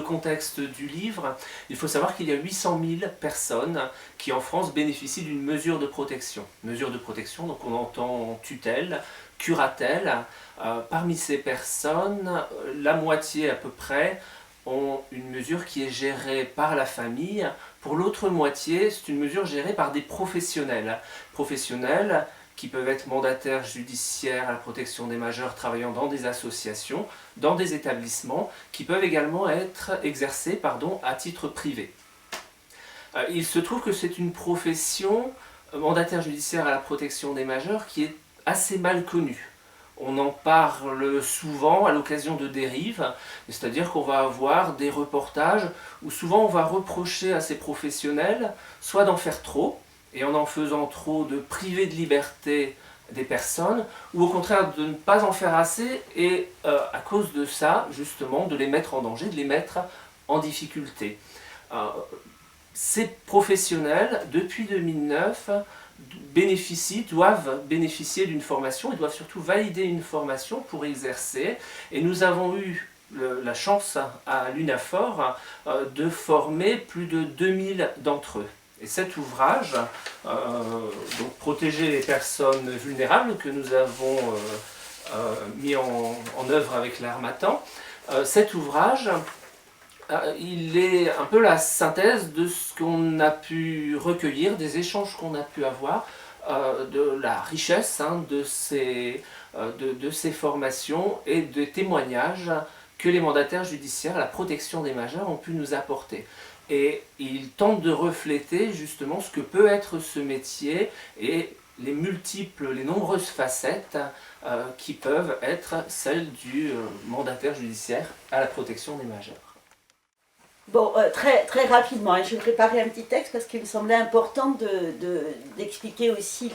contexte du livre, il faut savoir qu'il y a 800 000 personnes qui en France bénéficient d'une mesure de protection. Mesure de protection, donc on entend tutelle, curatelle. Parmi ces personnes, la moitié à peu près ont une mesure qui est gérée par la famille. Pour l'autre moitié, c'est une mesure gérée par des professionnels. Professionnels qui peuvent être mandataires judiciaires à la protection des majeurs travaillant dans des associations, dans des établissements, qui peuvent également être exercés à titre privé. Il se trouve que c'est une profession, mandataire judiciaire à la protection des majeurs, qui est assez mal connue. On en parle souvent à l'occasion de dérives, c'est-à-dire qu'on va avoir des reportages où souvent on va reprocher à ces professionnels soit d'en faire trop, et en faisant trop de priver de liberté des personnes, ou au contraire de ne pas en faire assez, et à cause de ça, justement, de les mettre en danger, de les mettre en difficulté. Ces professionnels, depuis 2009, doivent bénéficier d'une formation, et doivent surtout valider une formation pour exercer. Et nous avons eu la chance à l'UNAFOR de former plus de 2000 d'entre eux. Et cet ouvrage, donc Protéger les personnes vulnérables, que nous avons mis en œuvre avec l'Harmattan, cet ouvrage, il est un peu la synthèse de ce qu'on a pu recueillir, des échanges qu'on a pu avoir, de la richesse de ces formations et des témoignages que les mandataires judiciaires à la protection des majeurs ont pu nous apporter. Et il tente de refléter justement ce que peut être ce métier et les nombreuses facettes qui peuvent être celles du mandataire judiciaire à la protection des majeurs. Bon, très rapidement, je vais préparer un petit texte parce qu'il me semblait important d'expliquer aussi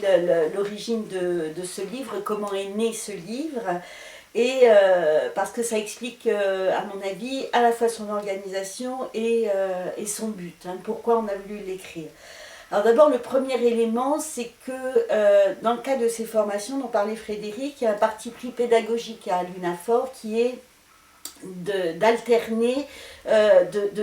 l'origine de ce livre, comment est né ce livre. Et parce que ça explique, à mon avis, à la fois son organisation et son but, pourquoi on a voulu l'écrire. Alors d'abord, le premier élément, c'est que dans le cadre de ces formations dont parlait Frédéric, il y a un parti pris pédagogique à l'UNAFOR qui est d'alterner,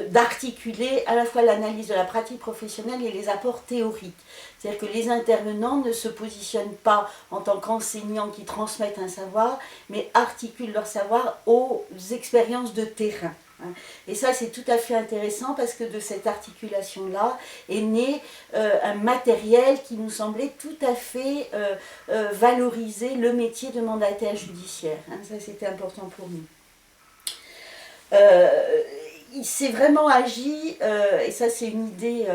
d'articuler à la fois l'analyse de la pratique professionnelle et les apports théoriques. C'est-à-dire que les intervenants ne se positionnent pas en tant qu'enseignants qui transmettent un savoir, mais articulent leur savoir aux expériences de terrain. Et ça, c'est tout à fait intéressant parce que de cette articulation-là est né un matériel qui nous semblait tout à fait valoriser le métier de mandataire judiciaire. Ça, c'était important pour nous. Il s'est vraiment agi, et ça c'est une idée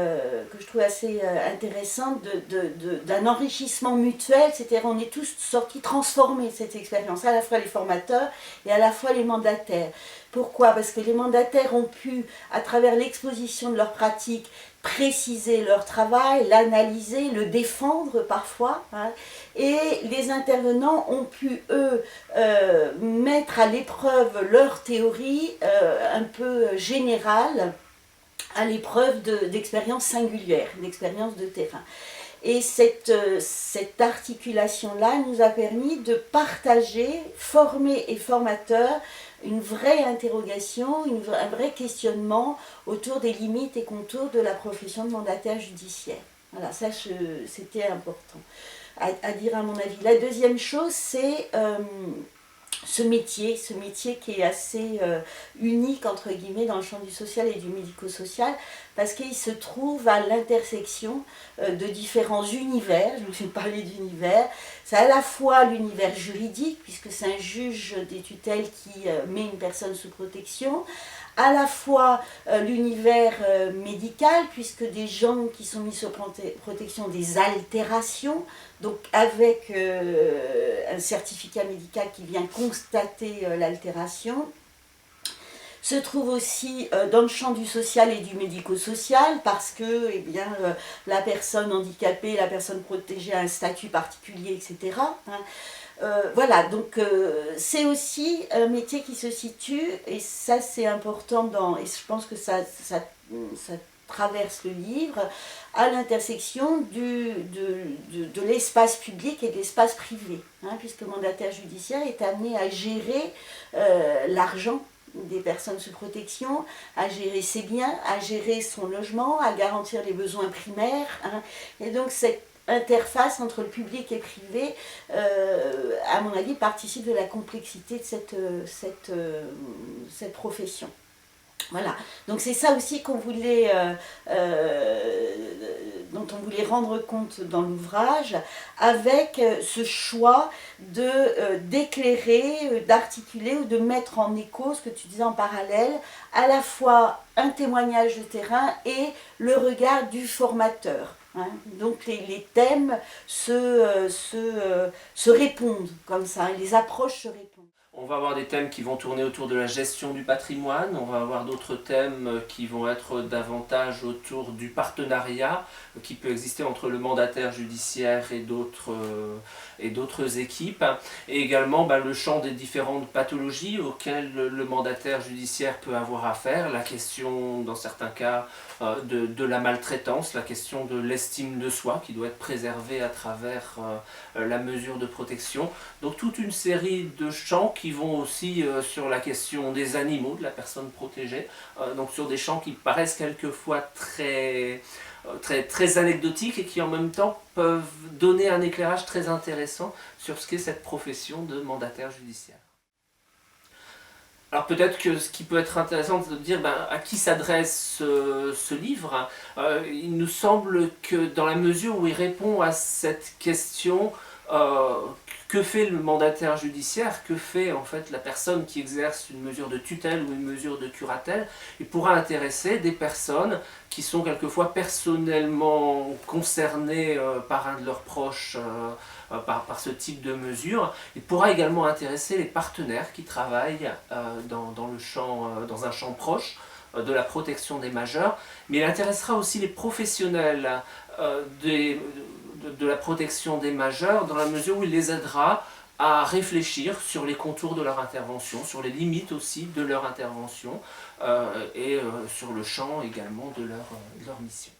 que je trouve assez intéressante, d'un enrichissement mutuel, c'est-à-dire on est tous sortis transformés de cette expérience, à la fois les formateurs et à la fois les mandataires. Pourquoi? Parce que les mandataires ont pu, à travers l'exposition de leurs pratiques, préciser leur travail, l'analyser, le défendre parfois, et les intervenants ont pu, eux, mettre à l'épreuve leur théorie un peu générale, à l'épreuve d'expériences singulières, d'expériences de terrain. Et cette articulation-là nous a permis de partager, former et formateurs, une vraie interrogation, un vrai questionnement autour des limites et contours de la profession de mandataire judiciaire. Voilà, ça c'était important à dire à mon avis. La deuxième chose, c'est ce métier qui est assez unique entre guillemets dans le champ du social et du médico-social, parce qu'il se trouve à l'intersection de différents univers. Je vais parler d'univers. C'est à la fois l'univers juridique, puisque c'est un juge des tutelles qui met une personne sous protection, à la fois l'univers médical, puisque des gens qui sont mis sous protection des altérations, donc avec un certificat médical qui vient constater l'altération, se trouve aussi dans le champ du social et du médico-social, parce que la personne handicapée, la personne protégée a un statut particulier, etc. Voilà, donc c'est aussi un métier qui se situe, et ça c'est important, et je pense que ça traverse le livre, à l'intersection de l'espace public et de l'espace privé, puisque le mandataire judiciaire est amené à gérer l'argent des personnes sous protection, à gérer ses biens, à gérer son logement, à garantir les besoins primaires. Hein. Et donc cette interface entre le public et privé, à mon avis, participe de la complexité de cette profession. Voilà, donc c'est ça aussi qu'on voulait, dont on voulait rendre compte dans l'ouvrage, avec ce choix d'éclairer, d'articuler ou de mettre en écho, ce que tu disais en parallèle, à la fois un témoignage de terrain et le regard du formateur. Hein. Donc les thèmes se répondent comme ça, les approches se répondent. On va avoir des thèmes qui vont tourner autour de la gestion du patrimoine, on va avoir d'autres thèmes qui vont être davantage autour du partenariat qui peut exister entre le mandataire judiciaire et d'autres équipes, et également le champ des différentes pathologies auxquelles le mandataire judiciaire peut avoir affaire, la question dans certains cas de la maltraitance, la question de l'estime de soi qui doit être préservée à travers la mesure de protection. Donc toute une série de champs qui vont aussi sur la question des animaux, de la personne protégée, donc sur des champs qui paraissent quelquefois très anecdotiques et qui en même temps peuvent donner un éclairage très intéressant sur ce qu'est cette profession de mandataire judiciaire. Alors peut-être que ce qui peut être intéressant, c'est de dire à qui s'adresse ce livre. Il nous semble que dans la mesure où il répond à cette question, que fait le mandataire judiciaire, que fait en fait la personne qui exerce une mesure de tutelle ou une mesure de curatelle, il pourra intéresser des personnes qui sont quelquefois personnellement concernées par un de leurs proches, par ce type de mesure. Il pourra également intéresser les partenaires qui travaillent dans un champ proche de la protection des majeurs, mais il intéressera aussi les professionnels de la protection des majeurs, dans la mesure où il les aidera à réfléchir sur les contours de leur intervention, sur les limites aussi de leur intervention, et sur le champ également de leur mission.